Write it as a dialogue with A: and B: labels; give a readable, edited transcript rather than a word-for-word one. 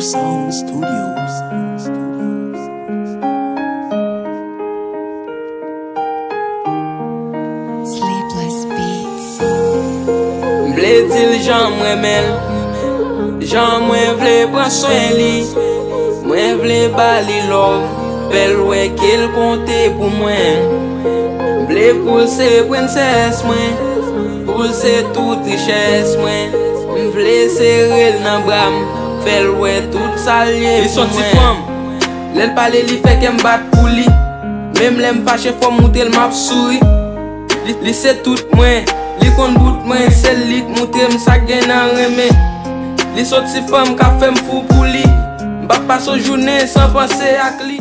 A: Sound Studios.
B: Sleepless Beats.
C: Vle dil jan mwen mel, jan mwen vle pran soin li, mwen vle bali love, bel wè kil konte pou mwen. Vle poulse prinses mwen, poulse tout richesse mwen, vle serel nan bram, fel wè tout salye pou mwen. Lèl pale li fè kem bat pou li, mèm lèm fache fò moutel map souri. Li se tout mwen, li kon bout mwen, sel lit moutem sa gen nan reme. Li sot si fam ka fem fou pou li, mbak pa so jounen san panse ak li.